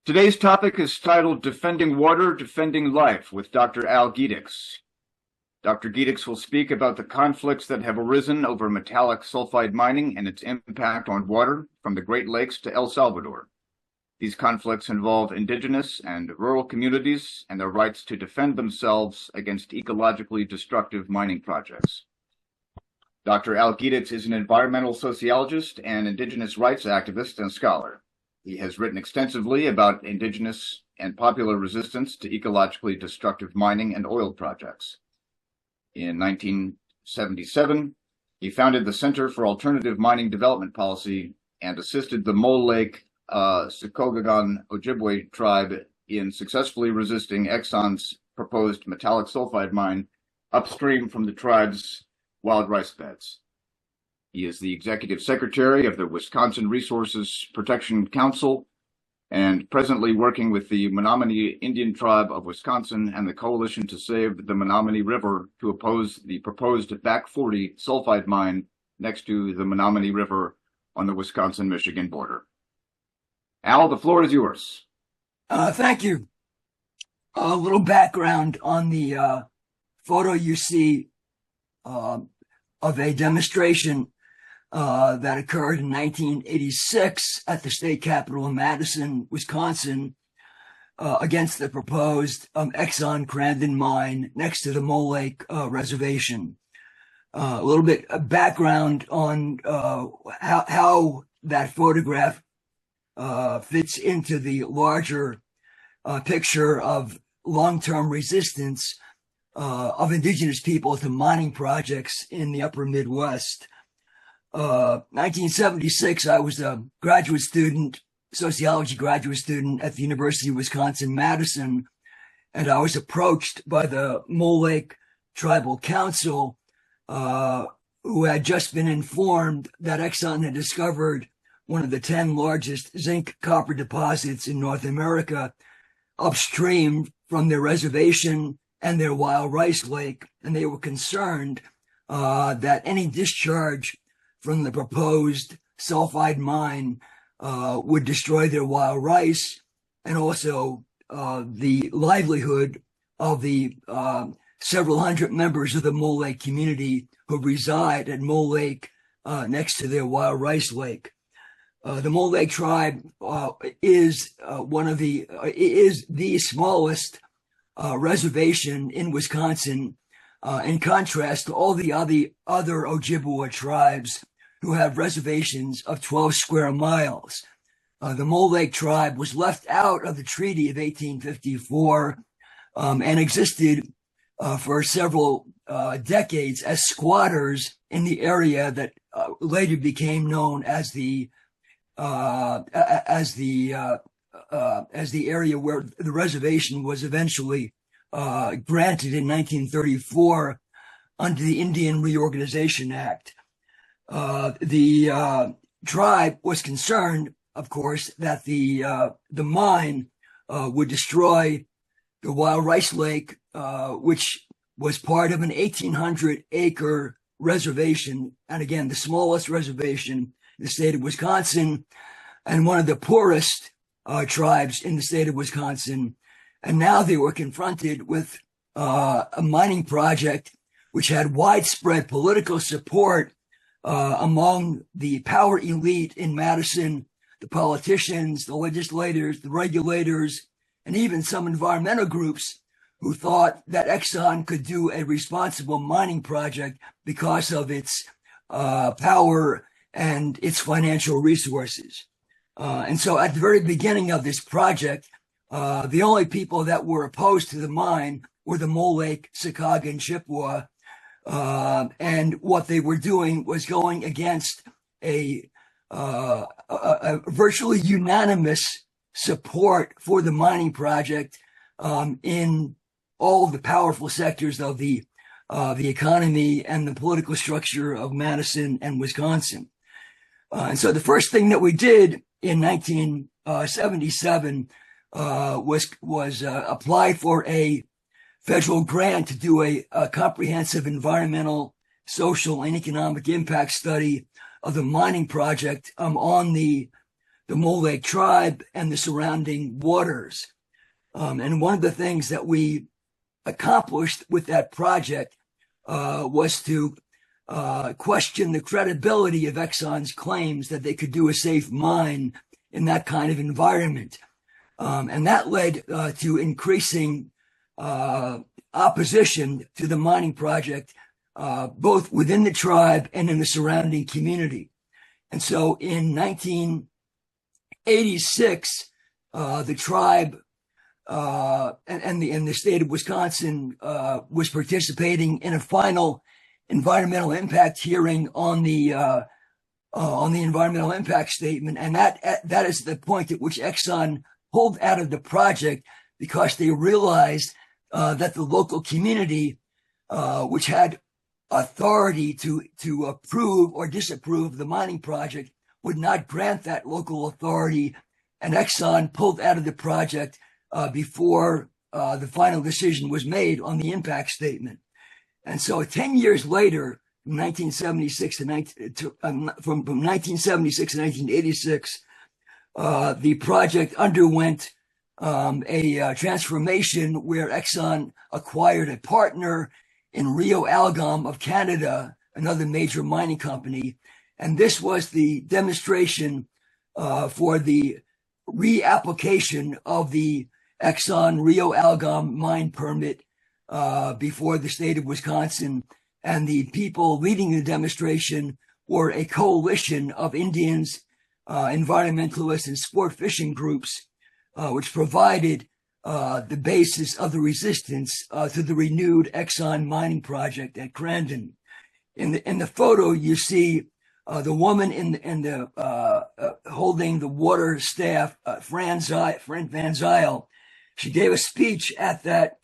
Today's topic is titled Defending Water, Defending Life with Dr. Al Gedicks. Dr. Gedicks will speak about the conflicts that have arisen over metallic sulfide mining and its impact on water from the Great Lakes to El Salvador. These conflicts involve indigenous and rural communities and their rights to defend themselves against ecologically destructive mining projects. Dr. Al Gedicks is an environmental sociologist and indigenous rights activist and scholar. He has written extensively about indigenous and popular resistance to ecologically destructive mining and oil projects. In 1977, he founded the Center for Alternative Mining Development Policy and assisted the Mole Lake Sikogagan Ojibwe tribe in successfully resisting Exxon's proposed metallic sulfide mine upstream from the tribe's wild rice beds. He is the executive secretary of the Wisconsin Resources Protection Council and presently working with the Menominee Indian Tribe of Wisconsin and the Coalition to Save the Menominee River to oppose the proposed Back 40 sulfide mine next to the Menominee River on the Wisconsin-Michigan border. Al, the floor is yours. Thank you. A little background on the photo you see of a demonstration that occurred in 1986 at the state capitol in Madison, Wisconsin, against the proposed Exxon Crandon mine next to the Mole Lake reservation. A little bit of background on how that photograph fits into the larger picture of long-term resistance of indigenous people to mining projects in the upper Midwest. 1976, I was a graduate student, sociology graduate student at the University of Wisconsin-Madison, and I was approached by the Mole Lake Tribal Council, who had just been informed that Exxon had discovered one of the 10 largest zinc copper deposits in North America upstream from their reservation and their wild rice lake, and they were concerned that any discharge from the proposed sulfide mine would destroy their wild rice and also the livelihood of the several hundred members of the Mole Lake community who reside at Mole Lake next to their wild rice lake. The Mole Lake tribe is the smallest reservation in Wisconsin, in contrast to all the other Ojibwe tribes who have reservations of 12 square miles. The Mole Lake tribe was left out of the Treaty of 1854 and existed for several decades as squatters in the area that later became known as the area where the reservation was eventually granted in 1934 under the Indian Reorganization Act. The tribe was concerned, of course, that the mine would destroy the wild rice lake, which was part of an 1,800-acre reservation, and again, the smallest reservation in the state of Wisconsin, and one of the poorest tribes in the state of Wisconsin. And now they were confronted with a mining project which had widespread political support among the power elite in Madison, the politicians, the legislators, the regulators, and even some environmental groups who thought that Exxon could do a responsible mining project because of its power and its financial resources. And so at the very beginning of this project, the only people that were opposed to the mine were the Mole Lake Sikogagan Chippewa. And what they were doing was going against a virtually unanimous support for the mining project in all the powerful sectors of the economy and the political structure of Madison and Wisconsin. And so the first thing that we did in 1977 was apply for a federal grant to do a comprehensive environmental, social, and economic impact study of the mining project on the the Mole Lake tribe and the surrounding waters. And one of the things that we accomplished with that project was to question the credibility of Exxon's claims that they could do a safe mine in that kind of environment. And that led to increasing opposition to the mining project, both within the tribe and in the surrounding community. And so in 1986, the tribe and the state of Wisconsin was participating in a final environmental impact hearing on the environmental impact statement, and that is the point at which Exxon pulled out of the project because they realized that the local community, which had authority to approve or disapprove the mining project, would not grant that local authority, and Exxon pulled out of the project before the final decision was made on the impact statement. And so 10 years later, from 1976 to 1986, the project underwent a transformation where Exxon acquired a partner in Rio Algom of Canada, another major mining company. And this was the demonstration for the reapplication of the Exxon Rio Algom mine permit before the state of Wisconsin. And the people leading the demonstration were a coalition of Indians, environmentalists, and sport fishing groups, which provided the basis of the resistance to the renewed Exxon mining project at Crandon. In the photo, you see the woman holding the water staff, Fran Van Zyl. She gave a speech at that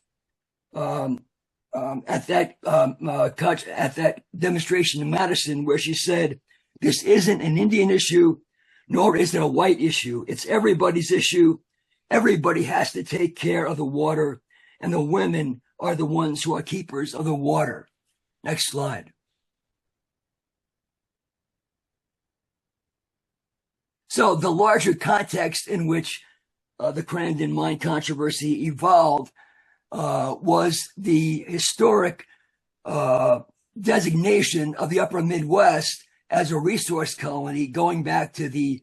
demonstration in Madison, where she said, "This isn't an Indian issue, nor is it a white issue. It's everybody's issue. Everybody has to take care of the water, and the women are the ones who are keepers of the water." Next slide. So the larger context in which the Crandon mine controversy evolved was the historic designation of the Upper Midwest as a resource colony, going back to the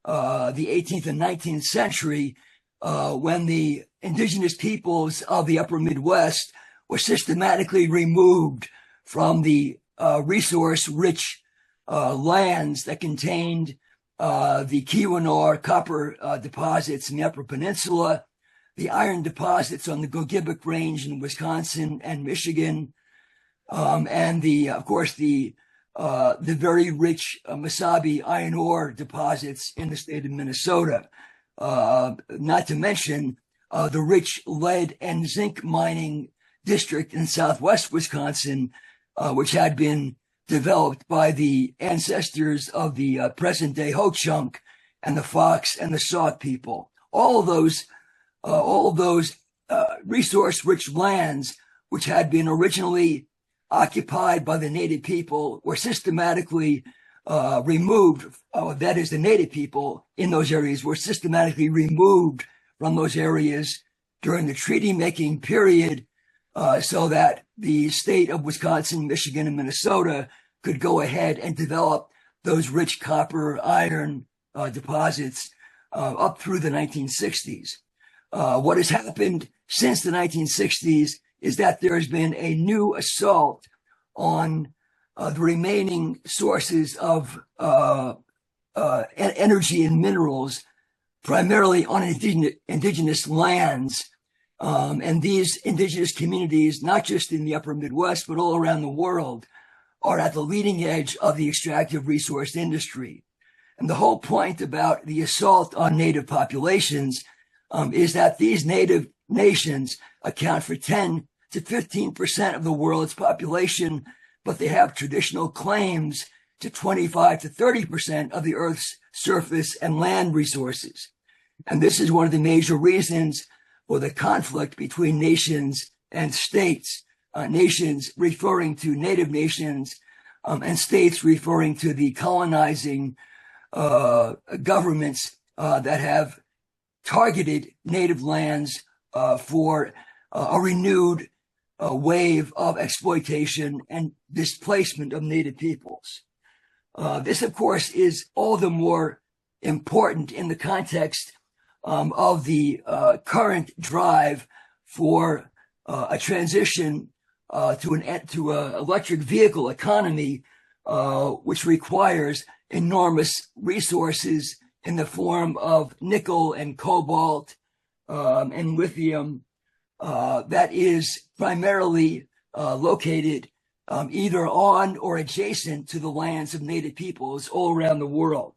18th and 19th century, when the indigenous peoples of the Upper Midwest were systematically removed from the resource-rich lands that contained the Keweenaw copper deposits in the Upper Peninsula, the iron deposits on the Gogebic Range in Wisconsin and Michigan, and of course the very rich Mesabi iron ore deposits in the state of Minnesota. Not to mention the rich lead and zinc mining district in southwest Wisconsin, which had been developed by the ancestors of the present-day Ho-Chunk and the Fox and the Sauk people. All of those resource-rich lands, which had been originally occupied by the native people, were systematically removed. That is, the native people in those areas were systematically removed from those areas during the treaty-making period, so that the state of Wisconsin, Michigan, and Minnesota could go ahead and develop those rich copper, iron deposits up through the 1960s. What has happened since the 1960s is that there has been a new assault on the remaining sources of energy and minerals, primarily on indigenous lands. And these indigenous communities, not just in the upper Midwest, but all around the world, are at the leading edge of the extractive resource industry. And the whole point about the assault on native populations is that these native nations account for 10 to 15% of the world's population, but they have traditional claims to 25 to 30% of the Earth's surface and land resources. And this is one of the major reasons for the conflict between nations and states, nations referring to native nations, and states referring to the colonizing governments that have targeted native lands for a renewed wave of exploitation and displacement of native peoples. This, of course, is all the more important in the context of the current drive for a transition to an electric vehicle economy, which requires enormous resources in the form of nickel and cobalt and lithium that is primarily located either on or adjacent to the lands of native peoples all around the world.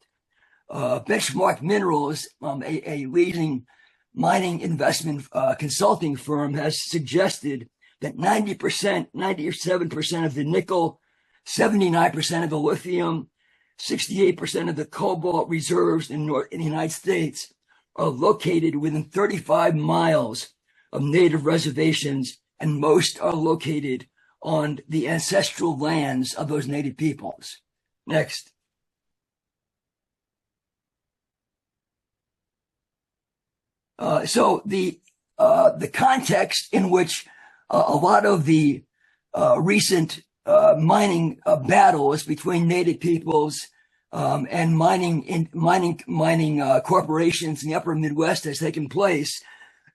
Benchmark Minerals, a leading mining investment consulting firm, has suggested that 90%, 97% of the nickel, 79% of the lithium, 68% of the cobalt reserves in the United States are located within 35 miles of native reservations, and most are located on the ancestral lands of those native peoples. Next. So the context in which a lot of the recent mining battles between native peoples and mining corporations in the upper Midwest has taken place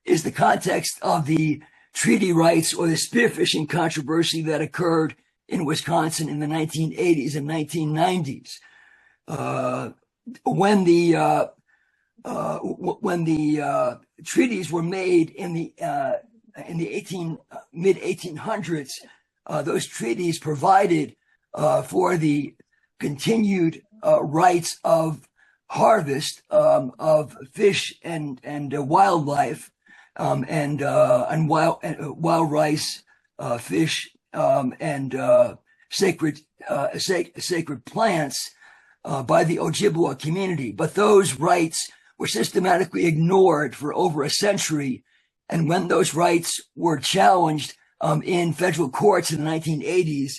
is the context of the treaty rights or the spearfishing controversy that occurred in Wisconsin in the 1980s and 1990s. When the treaties were made in the mid 1800s, those treaties provided for the continued rights of harvest of fish and wildlife and wild rice, fish and sacred plants by the Ojibwa community. But those rights were systematically ignored for over a century. And when those rights were challenged in federal courts in the 1980s,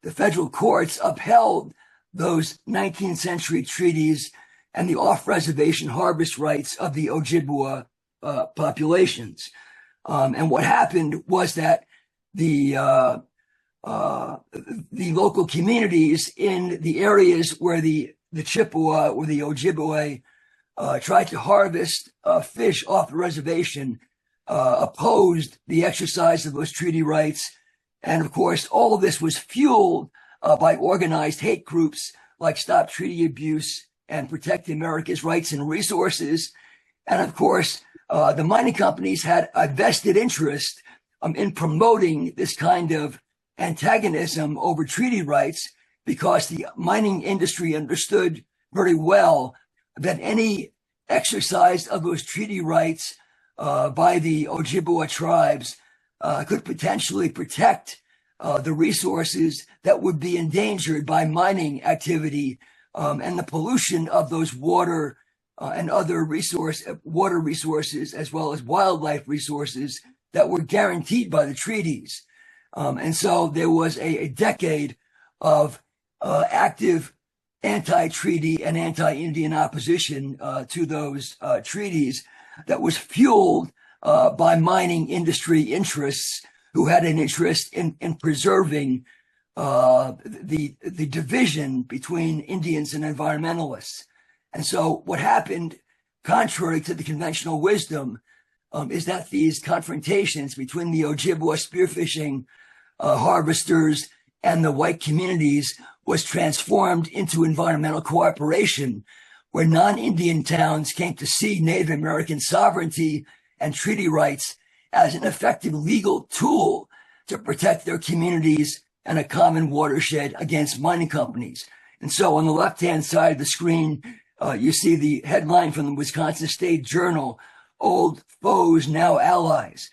the federal courts upheld those 19th century treaties and the off-reservation harvest rights of the Ojibwa populations. And what happened was that the local communities in the areas where the Chippewa or the Ojibwe tried to harvest fish off the reservation opposed the exercise of those treaty rights. And of course, all of this was fueled by organized hate groups like Stop Treaty Abuse and Protect America's Rights and Resources. And of course, the mining companies had a vested interest in promoting this kind of antagonism over treaty rights, because the mining industry understood very well that any exercise of those treaty rights by the Ojibwa tribes could potentially protect the resources that would be endangered by mining activity and the pollution of those water and other water resources, as well as wildlife resources that were guaranteed by the treaties. And so there was a decade of active anti-treaty and anti-Indian opposition to those treaties that was fueled by mining industry interests who had an interest in preserving the division between Indians and environmentalists. And so what happened, contrary to the conventional wisdom, is that these confrontations between the Ojibwa spearfishing harvesters and the white communities was transformed into environmental cooperation, where non-Indian towns came to see Native American sovereignty and treaty rights as an effective legal tool to protect their communities and a common watershed against mining companies. And so on the left-hand side of the screen, you see the headline from the Wisconsin State Journal, "Old Foes, Now Allies."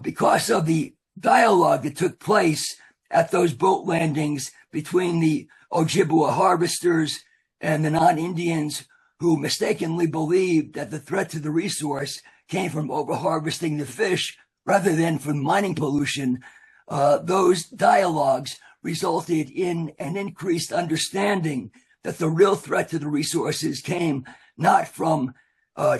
Because of the dialogue that took place at those boat landings between the Ojibwa harvesters and the non-Indians who mistakenly believed that the threat to the resource came from overharvesting the fish rather than from mining pollution, those dialogues resulted in an increased understanding that the real threat to the resources came not from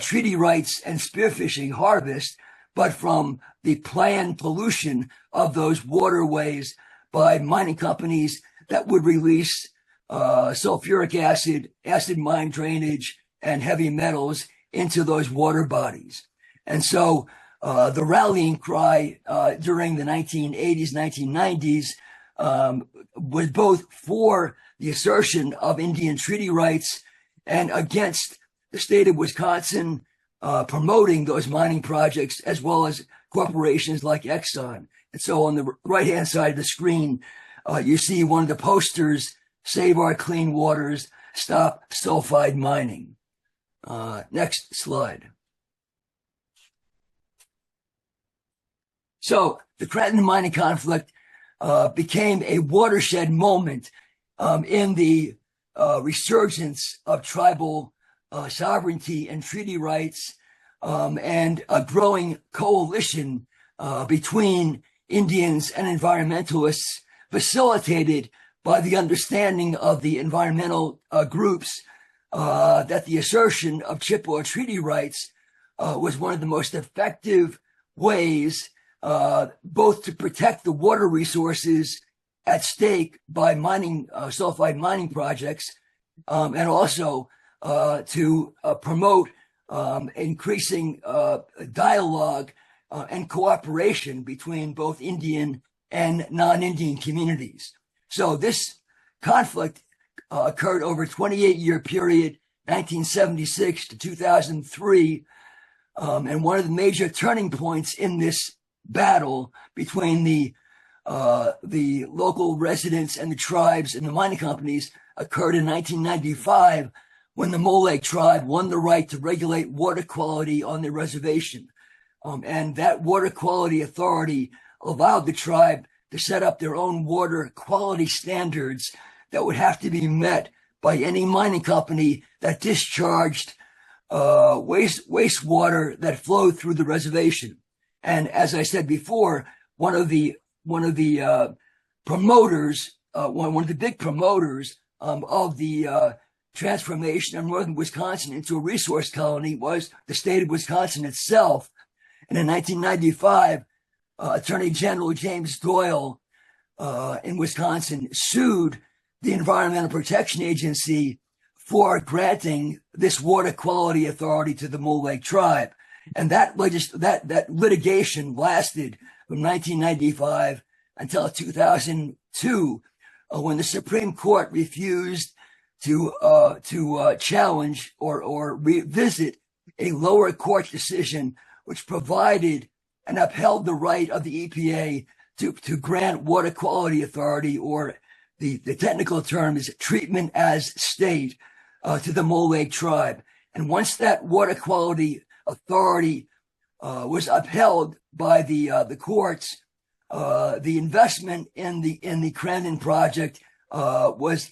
treaty rights and spearfishing harvest, but from the planned pollution of those waterways by mining companies that would release sulfuric acid, acid mine drainage, and heavy metals into those water bodies. And so the rallying cry during the 1980s, 1990s was both for the assertion of Indian treaty rights and against the state of Wisconsin promoting those mining projects, as well as corporations like Exxon. And so on the right-hand side of the screen, you see one of the posters, Save Our Clean Waters, Stop Sulfide Mining. Next slide. So the Crandon mining conflict became a watershed moment in the resurgence of tribal sovereignty and treaty rights, and a growing coalition between Indians and environmentalists, facilitated by the understanding of the environmental groups that the assertion of Chippewa treaty rights was one of the most effective ways both to protect the water resources at stake by mining sulfide mining projects, and also to promote increasing dialogue and cooperation between both Indian and non-Indian communities. So this conflict occurred over a 28-year period, 1976 to 2003, and one of the major turning points in this battle between the local residents and the tribes and the mining companies occurred in 1995, when the Mole Lake tribe won the right to regulate water quality on their reservation. And that water quality authority allowed the tribe to set up their own water quality standards that would have to be met by any mining company that discharged wastewater that flowed through the reservation. And as I said before, one of the promoters, one of the big promoters of the transformation of northern Wisconsin into a resource colony was the state of Wisconsin itself. And in 1995, Attorney General James Doyle in Wisconsin sued the Environmental Protection Agency for granting this water quality authority to the Mole Lake tribe. And that litigation lasted from 1995 until 2002, when the Supreme Court refused to challenge or revisit a lower court decision which provided and upheld the right of the EPA to grant water quality authority, or the technical term is treatment as state, to the Mole Lake tribe. And once that water quality authority was upheld by the courts, the investment in the Crandon project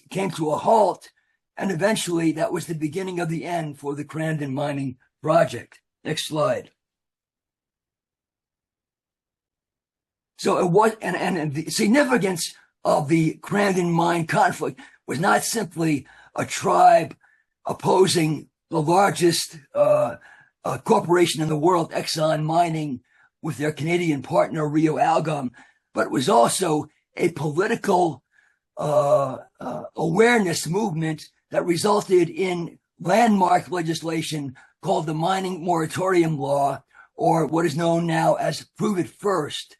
came to a halt, and eventually that was the beginning of the end for the Crandon mining project. Next slide. So it was, and the significance of the Crandon mine conflict was not simply a tribe opposing the largest corporation in the world, Exxon Mining, with their Canadian partner Rio Algom, but it was also a political awareness movement that resulted in landmark legislation called the Mining Moratorium Law, or what is known now as Prove It First.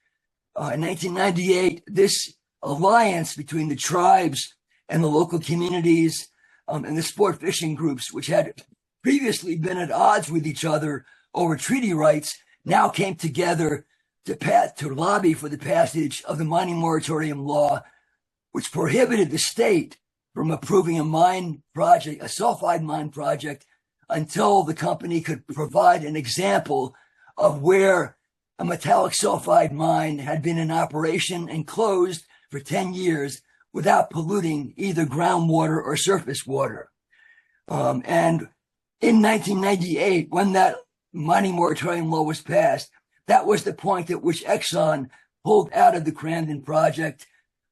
In 1998, this alliance between the tribes and the local communities and the sport fishing groups, which had previously been at odds with each other over treaty rights, now came together to lobby for the passage of the Mining Moratorium Law, which prohibited the state from approving a sulfide mine project, until the company could provide an example of where a metallic sulfide mine had been in operation and closed for 10 years without polluting either groundwater or surface water. And in 1998, when that mining moratorium law was passed, that was the point at which Exxon pulled out of the Crandon project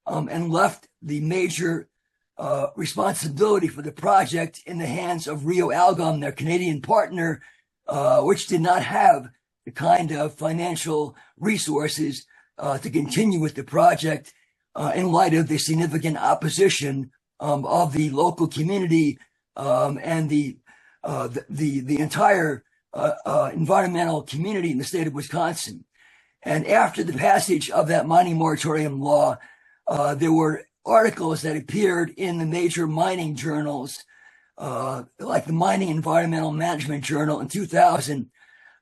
and left the major responsibility for the project in the hands of Rio Algom, their Canadian partner, which did not have the kind of financial resources to continue with the project in light of the significant opposition of the local community and the entire environmental community in the state of Wisconsin. And after the passage of that mining moratorium law, there were articles that appeared in the major mining journals, like the Mining Environmental Management Journal in 2000,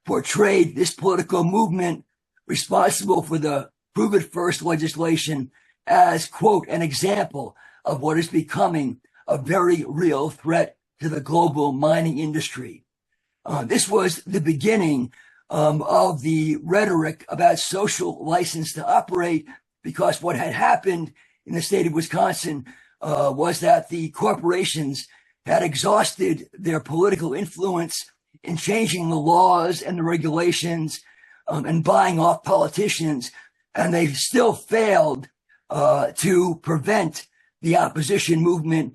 portrayed this political movement responsible for the Prove It First legislation as, quote, an example of what is becoming a very real threat to the global mining industry. This was the beginning of the rhetoric about social license to operate, because what had happened in the state of Wisconsin was that the corporations had exhausted their political influence in changing the laws and the regulations and buying off politicians, and they still failed to prevent the opposition movement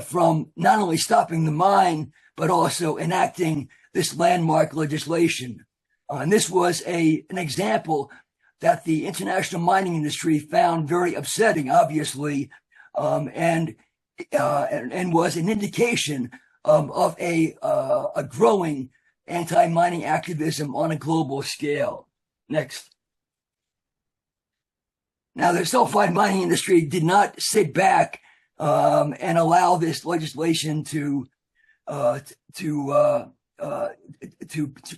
from not only stopping the mine, but also enacting this landmark legislation. And this was an example that the international mining industry found very upsetting, obviously, and was an indication of a growing anti-mining activism on a global scale. Next. Now, the sulfide mining industry did not sit back and allow this legislation to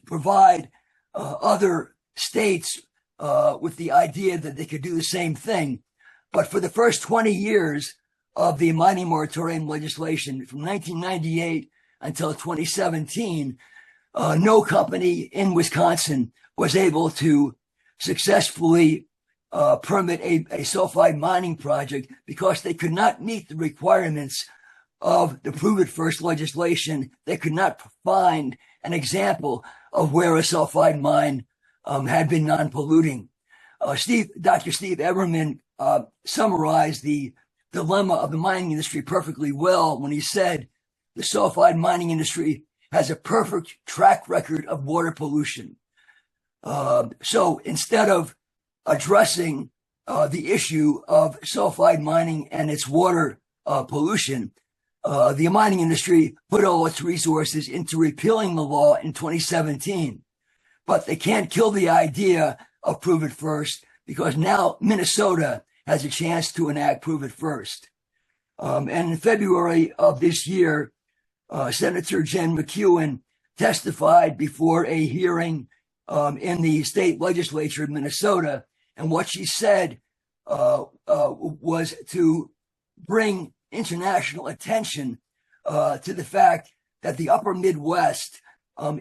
provide other states with the idea that they could do the same thing. But for the first 20 years of the mining moratorium legislation, from 1998 until 2017, no company in Wisconsin was able to successfully permit a sulfide mining project because they could not meet the requirements of the Prove It First legislation. They could not find an example of where a sulfide mine had been non-polluting. Dr. Steve Everman summarized the dilemma of the mining industry perfectly well when he said the sulfide mining industry has a perfect track record of water pollution. So instead of addressing the issue of sulfide mining and its water pollution, the mining industry put all its resources into repealing the law in 2017. But they can't kill the idea of Prove It First, because now Minnesota has a chance to enact Prove It First. And in February of this year, Senator Jen McEwen testified before a hearing in the state legislature of Minnesota. And what she said was to bring international attention to the fact that the upper Midwest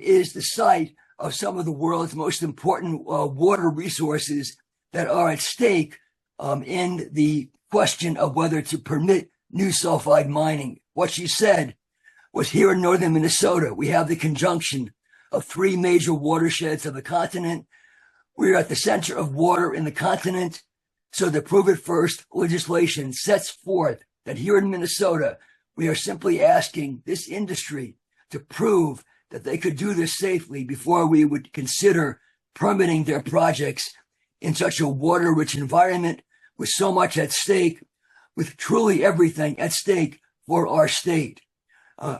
is the site of some of the world's most important water resources that are at stake in the question of whether to permit new sulfide mining. What she said was, here in northern Minnesota, we have the conjunction of three major watersheds of the continent. We're at the center of water in the continent. So the Prove It First legislation sets forth that here in Minnesota, we are simply asking this industry to prove that they could do this safely before we would consider permitting their projects in such a water-rich environment with so much at stake, with truly everything at stake for our state.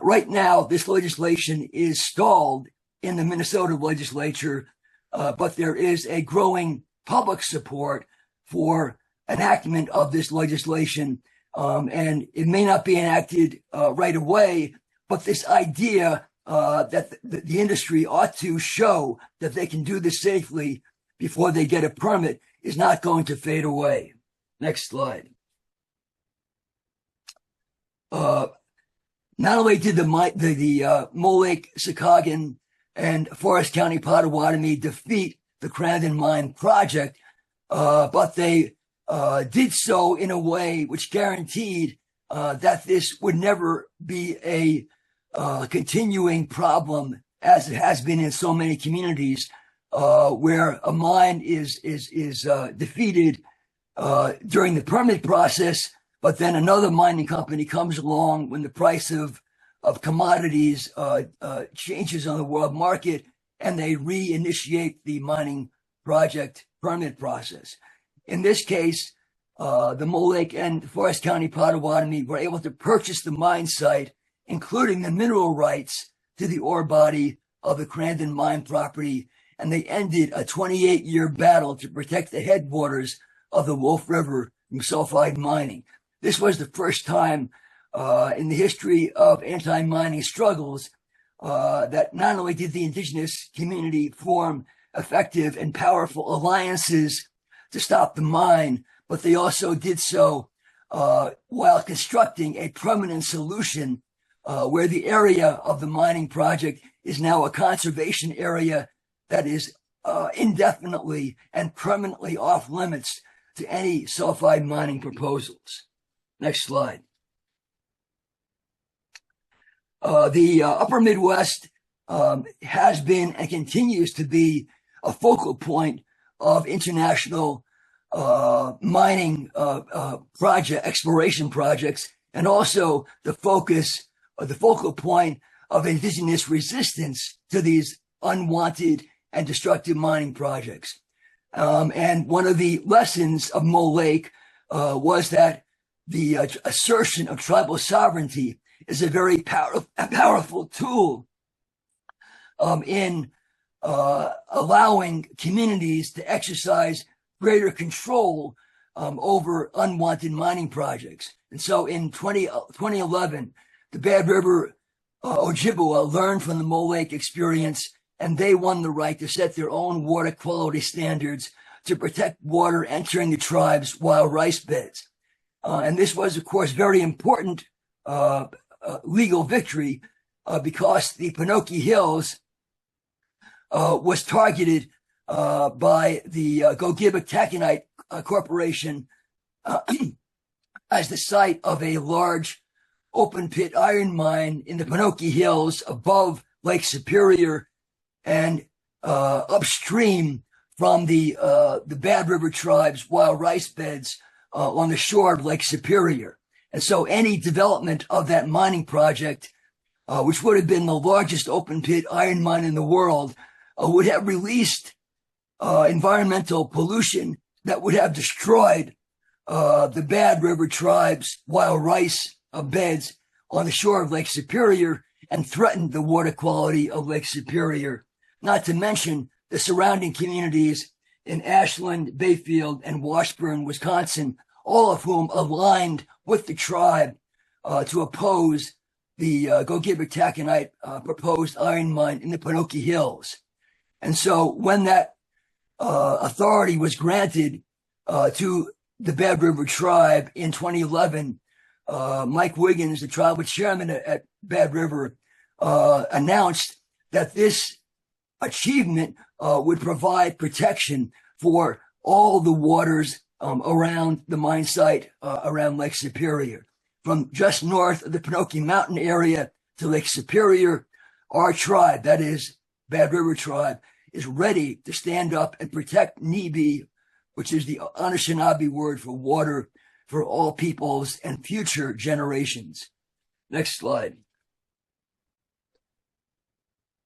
Right now, this legislation is stalled in the Minnesota legislature, but there is a growing public support for enactment of this legislation. And it may not be enacted right away, but this idea that the industry ought to show that they can do this safely before they get a permit is not going to fade away. Next slide. Not only did the Mole Lake, Sikagan, and Forest County Potawatomi defeat the Crandon Mine project, but they did so in a way which guaranteed that this would never be a continuing problem, as it has been in so many communities, where a mine is defeated during the permit process, but then another mining company comes along when the price of of commodities, changes on the world market, and they reinitiate the mining project permit process. In this case, the Mole Lake and Forest County Potawatomi were able to purchase the mine site, including the mineral rights to the ore body of the Crandon mine property, and they ended a 28-year battle to protect the headwaters of the Wolf River from sulfide mining. This was the first time in the history of anti-mining struggles that not only did the indigenous community form effective and powerful alliances to stop the mine, but they also did so while constructing a permanent solution where the area of the mining project is now a conservation area that is indefinitely and permanently off limits to any sulfide mining proposals. Next slide. The upper Midwest has been and continues to be a focal point of international mining exploration projects, and also the focal point of indigenous resistance to these unwanted and destructive mining projects. And one of the lessons of Mole Lake was that the assertion of tribal sovereignty is a very powerful tool in allowing communities to exercise greater control over unwanted mining projects. And so in 2011, the Bad River Ojibwa learned from the Mole Lake experience, and they won the right to set their own water quality standards to protect water entering the tribe's wild rice beds. And this was, of course, very important legal victory because the Pinocchio Hills was targeted by the Gedicks Taconite Corporation as the site of a large open pit iron mine in the Pinocchio Hills above Lake Superior and upstream from the Bad River tribe's wild rice beds on the shore of Lake Superior. And so any development of that mining project, which would have been the largest open pit iron mine in the world, would have released environmental pollution that would have destroyed the Bad River tribe's wild rice beds on the shore of Lake Superior and threatened the water quality of Lake Superior, not to mention the surrounding communities in Ashland, Bayfield, and Washburn, Wisconsin, all of whom aligned with the tribe to oppose the Gedicks Taconite proposed iron mine in the Pinocchio Hills. And so when that authority was granted to the Bad River tribe in 2011, Mike Wiggins, the tribal chairman at Bad River, announced that this achievement would provide protection for all the waters around the mine site around Lake Superior. From just north of the Pinocchio Mountain area to Lake Superior, our tribe, that is Bad River tribe, is ready to stand up and protect Nibi, which is the Anishinaabe word for water, for all peoples and future generations. Next slide.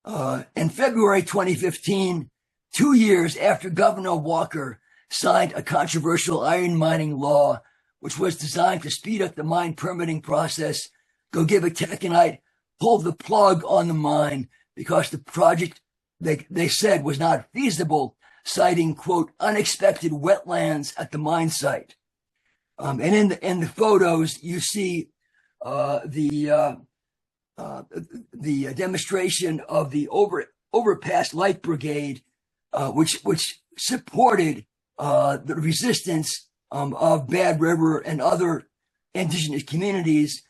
In February 2015, 2 years after Governor Walker signed a controversial iron mining law, which was designed to speed up the mine permitting process, Gedicks Taconite pulled the plug on the mine because the project, they said, was not feasible, citing, quote, unexpected wetlands at the mine site. And in the photos, you see the demonstration of the overpass light brigade, which supported the resistance of Bad River and other indigenous communities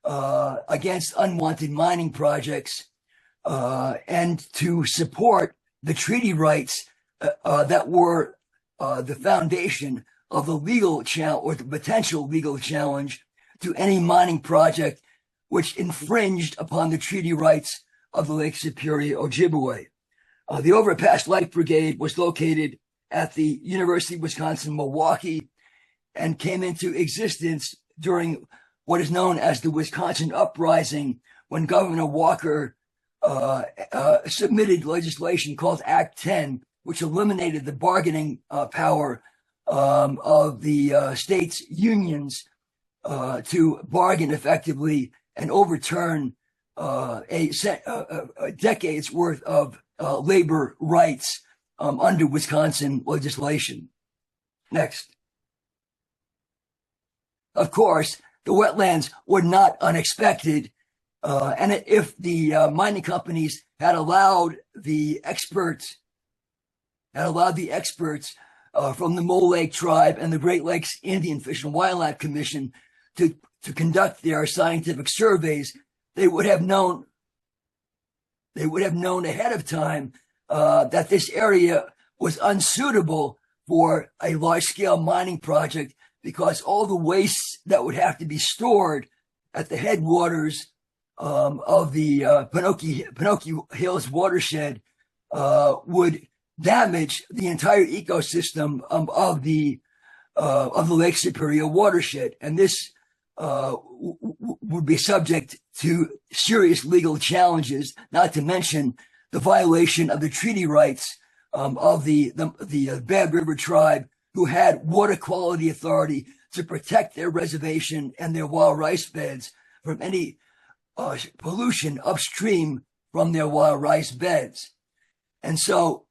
against unwanted mining projects, and to support the treaty rights that were the foundation of the legal challenge or the potential legal challenge to any mining project which infringed upon the treaty rights of the Lake Superior Ojibwe. The Overpass Light Brigade was located at the University of Wisconsin-Milwaukee and came into existence during what is known as the Wisconsin Uprising, when Governor Walker submitted legislation called Act 10, which eliminated the bargaining power of the states' unions to bargain effectively and overturn a decades worth of labor rights under Wisconsin legislation. Next. Of course, the wetlands were not unexpected, and if the mining companies had allowed the experts from the Mole Lake Tribe and the Great Lakes Indian Fish and Wildlife Commission to conduct their scientific surveys, they would have known ahead of time that this area was unsuitable for a large-scale mining project, because all the wastes that would have to be stored at the headwaters of the Pinocchio Hills watershed would damage the entire ecosystem of the Lake Superior watershed, and this would be subject to serious legal challenges, not to mention the violation of the treaty rights of the Bad River tribe, who had water quality authority to protect their reservation and their wild rice beds from any pollution upstream from their wild rice beds. And so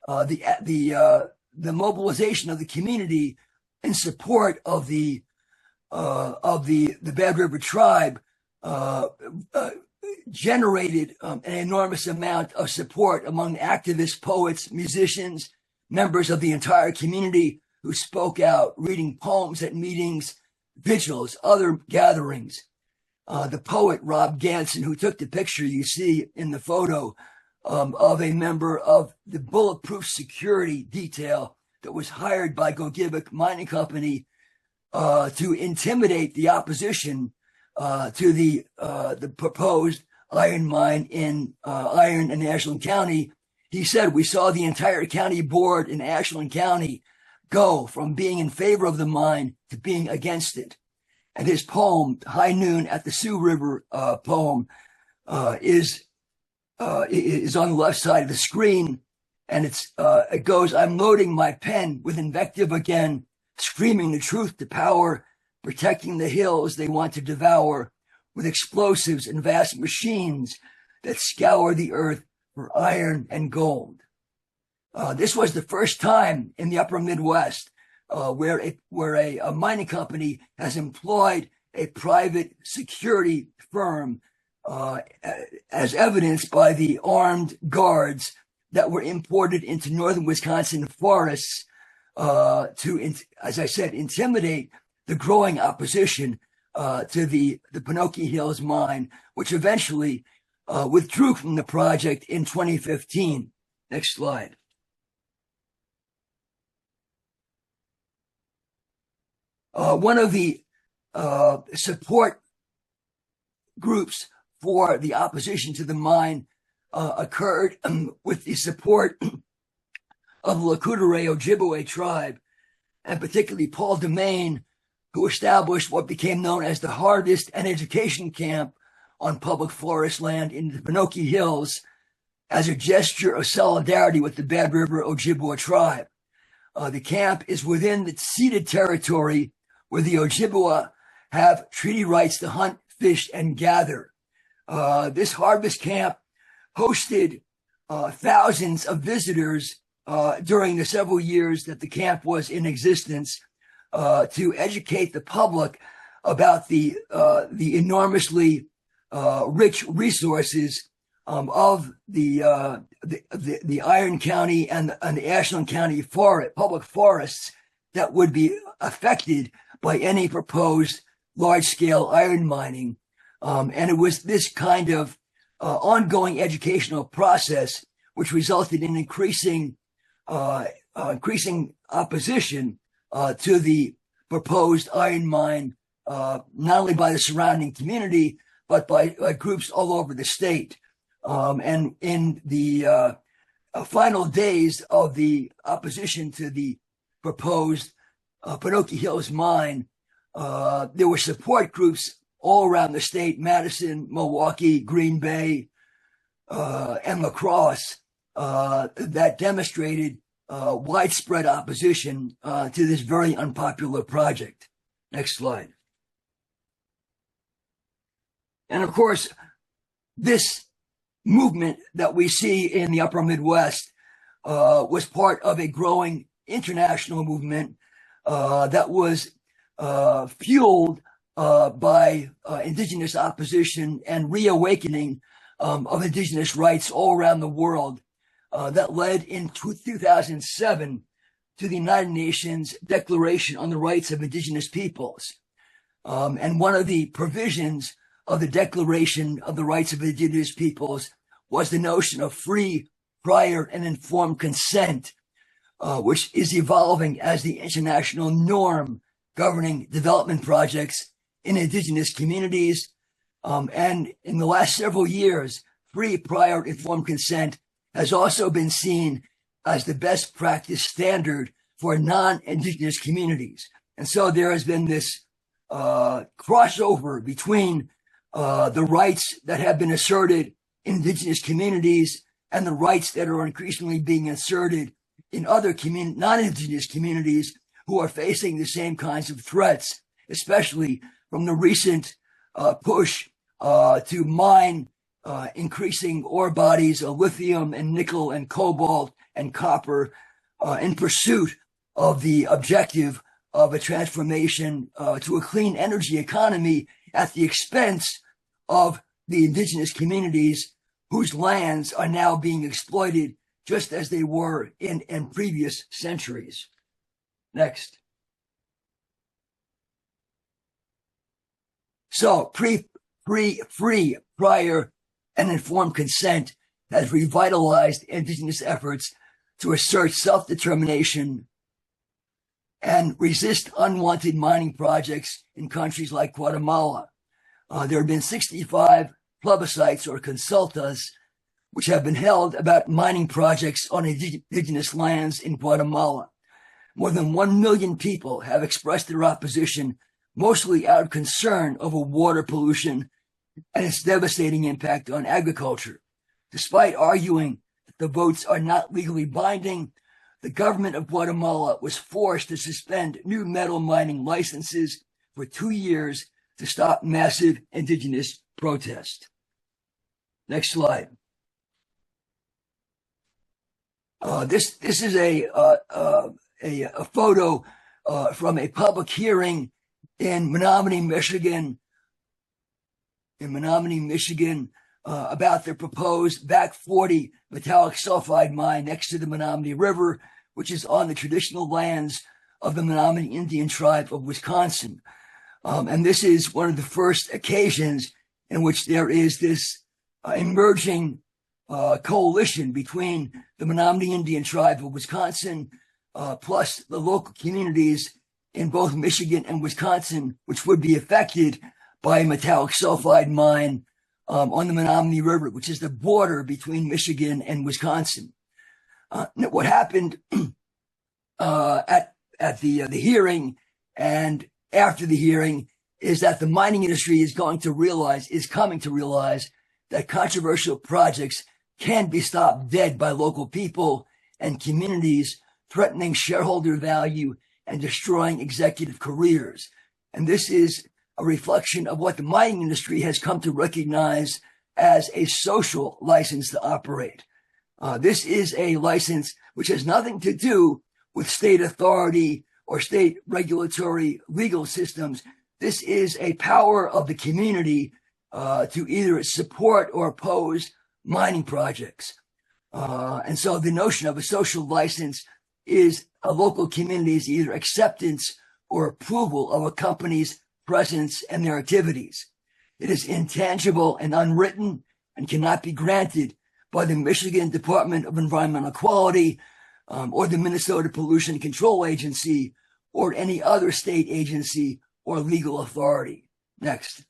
the mobilization of the community in support of the Bad River tribe generated an enormous amount of support among activists, poets, musicians, members of the entire community who spoke out, reading poems at meetings, vigils, other gatherings. The poet Rob Ganson, who took the picture you see in the photo of a member of the bulletproof security detail that was hired by Gedicks Mining Company to intimidate the opposition to the proposed iron mine in Iron and Ashland County. He said, "We saw the entire county board in Ashland County go from being in favor of the mine to being against it." And his poem, High Noon at the Sioux River poem, is on the left side of the screen. And it goes, "I'm loading my pen with invective again, screaming the truth to power, protecting the hills they want to devour with explosives and vast machines that scour the earth for iron and gold." This was the first time in the upper Midwest where a mining company has employed a private security firm, as evidenced by the armed guards that were imported into northern Wisconsin forests to, as I said, intimidate the growing opposition to the Pinocchio Hills mine, which eventually withdrew from the project in 2015. Next slide. One of the support groups for the opposition to the mine occurred with the support of the Lakudere Ojibwe tribe, and particularly Paul Demain, who established what became known as the Harvest and Education Camp on public forest land in the Pinocchio Hills as a gesture of solidarity with the Bad River Ojibwe tribe. The camp is within the ceded territory where the Ojibwe have treaty rights to hunt, fish, and gather. This harvest camp hosted thousands of visitors during the several years that the camp was in existence to educate the public about the enormously rich resources of the Iron County and the Ashland County public forests that would be affected by any proposed large-scale iron mining. And it was this kind of ongoing educational process which resulted in increasing opposition to the proposed iron mine, not only by the surrounding community, but by groups all over the state. And in the final days of the opposition to the proposed Pinocchio Hills mine, there were support groups all around the state, Madison, Milwaukee, Green Bay, and La Crosse, that demonstrated widespread opposition to this very unpopular project. Next slide. And of course, this movement that we see in the upper Midwest was part of a growing international movement that was fueled by indigenous opposition and reawakening of indigenous rights all around the world that led in 2007 to the United Nations Declaration on the Rights of Indigenous Peoples. And one of the provisions of the Declaration of the Rights of Indigenous Peoples was the notion of free, prior, and informed consent, which is evolving as the international norm governing development projects in indigenous communities. And in the last several years, free, prior, informed consent has also been seen as the best practice standard for non-indigenous communities. And so there has been this crossover between the rights that have been asserted in indigenous communities and the rights that are increasingly being asserted in other non-indigenous communities who are facing the same kinds of threats, especially from the recent push to mine increasing ore bodies of lithium and nickel and cobalt and copper in pursuit of the objective of a transformation to a clean energy economy at the expense of the indigenous communities whose lands are now being exploited just as they were in previous centuries. Next. So free, prior, and informed consent has revitalized indigenous efforts to assert self-determination and resist unwanted mining projects in countries like Guatemala. There have been 65 plebiscites or consultas which have been held about mining projects on indigenous lands in Guatemala. More than 1 million people have expressed their opposition, mostly out of concern over water pollution and its devastating impact on agriculture. Despite arguing that the votes are not legally binding, the government of Guatemala was forced to suspend new metal mining licenses for 2 years to stop massive indigenous protest. Next slide. This is a photo from a public hearing in Menominee, Michigan. About the proposed Back 40 metallic sulfide mine next to the Menominee River, which is on the traditional lands of the Menominee Indian tribe of Wisconsin. And this is one of the first occasions in which there is this emerging coalition between the Menominee Indian tribe of Wisconsin plus the local communities in both Michigan and Wisconsin, which would be affected by a metallic sulfide mine on the Menominee River, which is the border between Michigan and Wisconsin. What happened at the hearing and after the hearing is that the mining industry is coming to realize that controversial projects can be stopped dead by local people and communities, threatening shareholder value and destroying executive careers. And this is a reflection of what the mining industry has come to recognize as a social license to operate. This is a license which has nothing to do with state authority or state regulatory legal systems. This is a power of the community to either support or oppose mining projects. And so the notion of a social license is a local community's either acceptance or approval of a company's presence and their activities. It is intangible and unwritten and cannot be granted by the Michigan Department of Environmental Quality or the Minnesota Pollution Control Agency or any other state agency or legal authority. Next.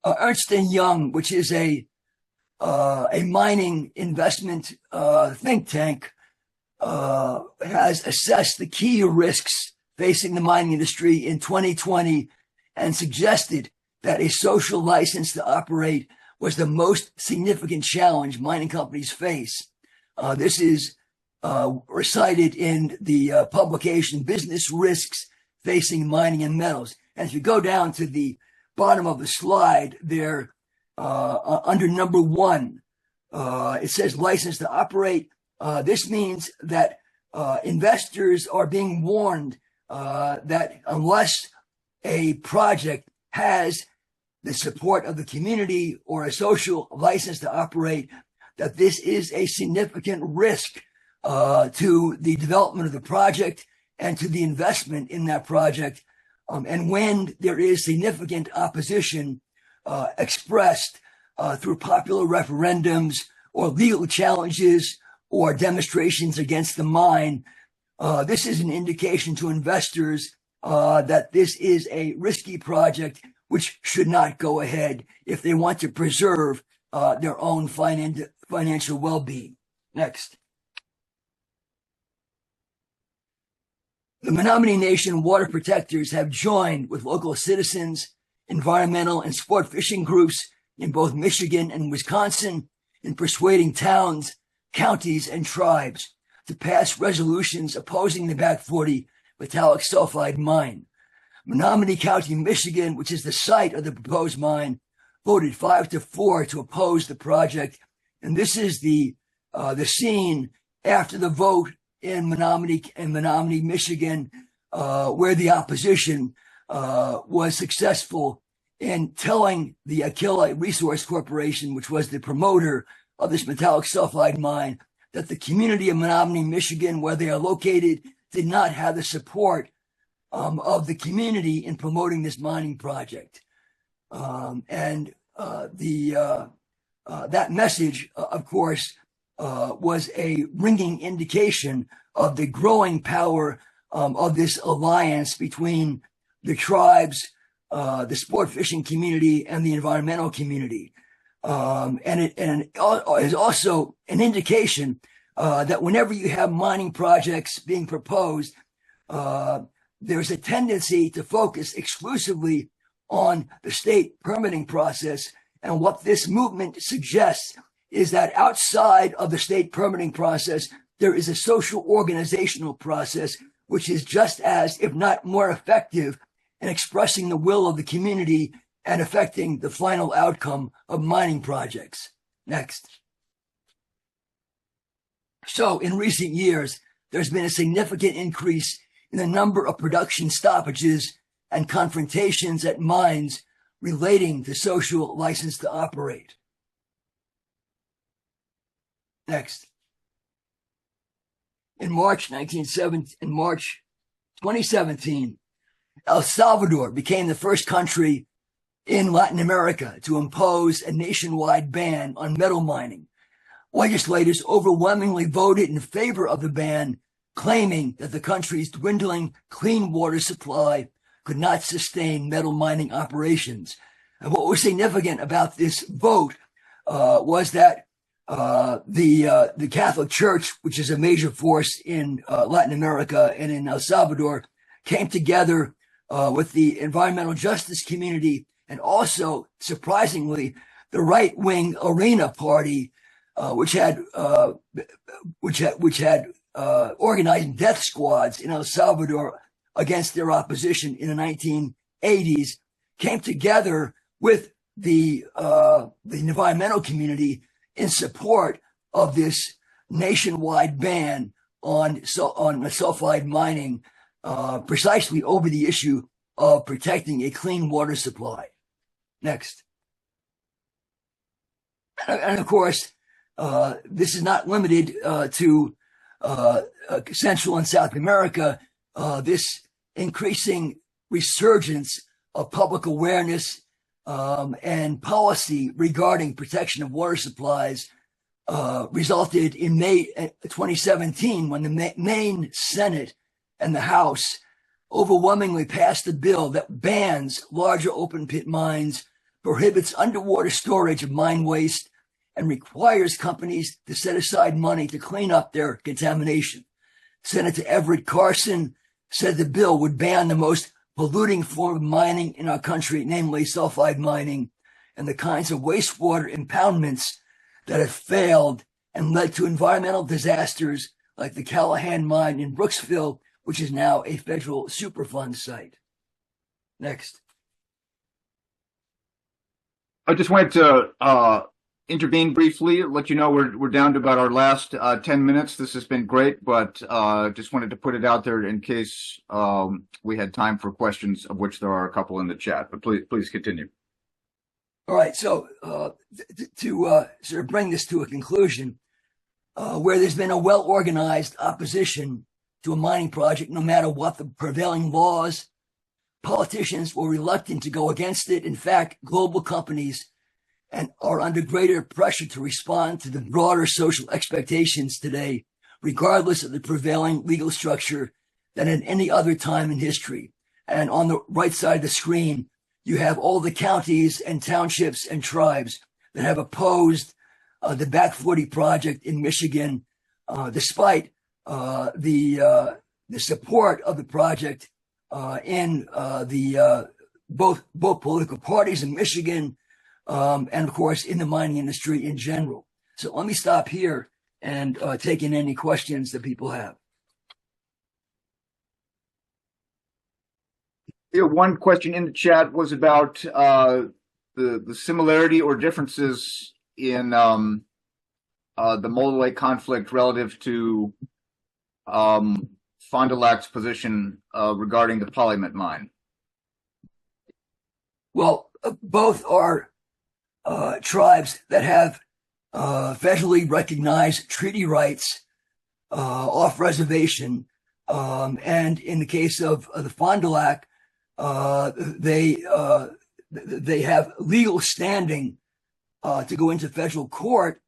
Ernst & Young, which is a mining investment think tank, has assessed the key risks facing the mining industry in 2020 and suggested that a social license to operate was the most significant challenge mining companies face. This is recited in the publication Business Risks Facing Mining and Metals. And if you go down to the bottom of the slide there, under number 1, it says license to operate. This means that investors are being warned that unless a project has the support of the community or a social license to operate, that this is a significant risk to the development of the project and to the investment in that project. And when there is significant opposition expressed through popular referendums or legal challenges or demonstrations against the mine, this is an indication to investors that this is a risky project which should not go ahead if they want to preserve their own financial well-being. Next. The Menominee Nation water protectors have joined with local citizens, environmental and sport fishing groups in both Michigan and Wisconsin in persuading towns, counties, and tribes to pass resolutions opposing the Back 40 metallic sulfide mine. Menominee County, Michigan, which is the site of the proposed mine, voted 5-4 to oppose the project. And this is the scene after the vote in Menominee, Michigan, where the opposition was successful in telling the Aquila Resource Corporation, which was the promoter of this metallic sulfide mine, that the community of Menominee, Michigan, where they are located, did not have the support of the community in promoting this mining project. That message, of course, was a ringing indication of the growing power of this alliance between the tribes, the sport fishing community, and the environmental community. And it is also an indication that whenever you have mining projects being proposed, there's a tendency to focus exclusively on the state permitting process. And what this movement suggests is that outside of the state permitting process, there is a social organizational process, which is just as, if not more effective, in expressing the will of the community and affecting the final outcome of mining projects. Next. So in recent years, there's been a significant increase in the number of production stoppages and confrontations at mines relating to social license to operate. Next. In March 2017, El Salvador became the first country in Latin America to impose a nationwide ban on metal mining. Legislators overwhelmingly voted in favor of the ban, claiming that the country's dwindling clean water supply could not sustain metal mining operations. And what was significant about this vote was that the Catholic Church, which is a major force in Latin America and in El Salvador, came together with the environmental justice community and also, surprisingly, the right-wing Arena Party, which had organized death squads in El Salvador against their opposition in the 1980s, came together with the environmental community in support of this nationwide ban on sulfide mining, precisely over the issue of protecting a clean water supply. Next. And of course, this is not limited to Central and South America. This increasing resurgence of public awareness and policy regarding protection of water supplies resulted in May 2017 when the Maine Senate and the House overwhelmingly passed a bill that bans larger open pit mines, prohibits underwater storage of mine waste, and requires companies to set aside money to clean up their contamination. Senator Everett Carson said the bill would ban the most polluting form of mining in our country, namely sulfide mining, and the kinds of wastewater impoundments that have failed and led to environmental disasters like the Callahan mine in Brooksville, which is now a federal Superfund site. Next. I just wanted to intervene briefly, let you know we're down to about our last 10 minutes. This has been great, but just wanted to put it out there in case we had time for questions, of which there are a couple in the chat. But please continue. All right, so to sort of bring this to a conclusion, where there's been a well-organized opposition to a mining project, no matter what the prevailing laws, politicians were reluctant to go against it. In fact, global companies are under greater pressure to respond to the broader social expectations today, regardless of the prevailing legal structure, than at any other time in history. And on the right side of the screen, you have all the counties and townships and tribes that have opposed the Back 40 project in Michigan, despite the support of the project in both political parties in Michigan, and of course in the mining industry in general. So let me stop here and take in any questions that people have. Yeah, one question in the chat was about the similarity or differences in the Mola Lake conflict relative to Fond du Lac's position regarding the Polymit mine. Well, both are tribes that have federally recognized treaty rights off reservation, and in the case of the Fond du Lac, they have legal standing to go into federal court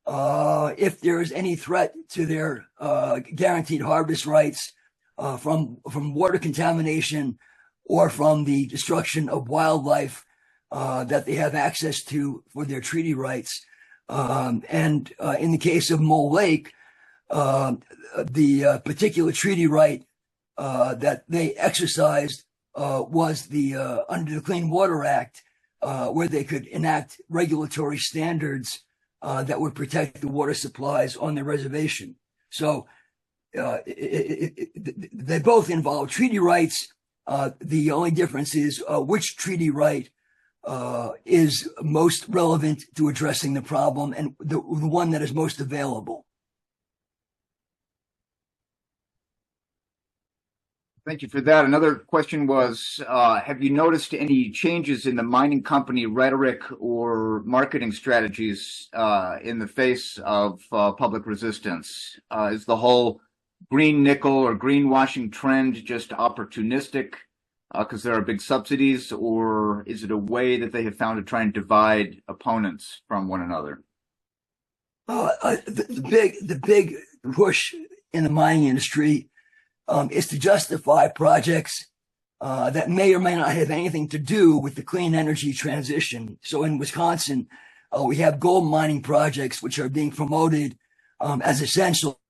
if there is any threat to their guaranteed harvest rights from water contamination or from the destruction of wildlife that they have access to for their treaty rights. And in the case of Mole Lake, the particular treaty right that they exercised was the under the Clean Water Act, where they could enact regulatory standards that would protect the water supplies on their reservation. So they both involve treaty rights. The only difference is which treaty right is most relevant to addressing the problem and the one that is most available. Thank you for that. Another question was, have you noticed any changes in the mining company rhetoric or marketing strategies in the face of public resistance? Is the whole green nickel or greenwashing trend just opportunistic because there are big subsidies, or is it a way that they have found to try and divide opponents from one another? The big push in the mining industry is to justify projects that may or may not have anything to do with the clean energy transition. So in Wisconsin, we have gold mining projects which are being promoted as essential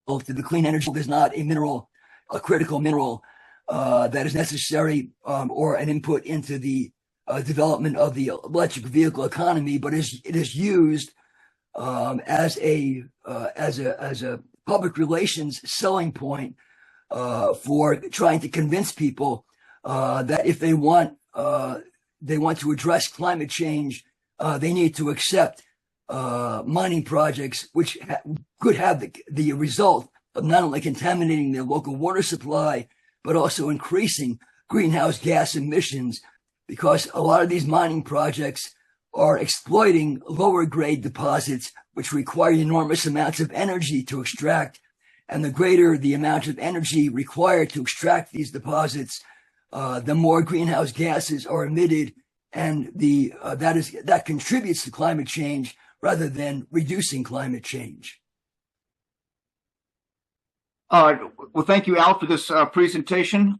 to the clean energy. There's not a mineral, a critical mineral that is necessary or an input into the development of the electric vehicle economy, but it is used as a public relations selling point for trying to convince people that if they want to address climate change, they need to accept mining projects which could have the result of not only contaminating their local water supply, but also increasing greenhouse gas emissions, because a lot of these mining projects are exploiting lower grade deposits which require enormous amounts of energy to extract. And the greater the amount of energy required to extract these deposits, the more greenhouse gases are emitted, and that contributes to climate change rather than reducing climate change. Well, thank you, Al, for this presentation.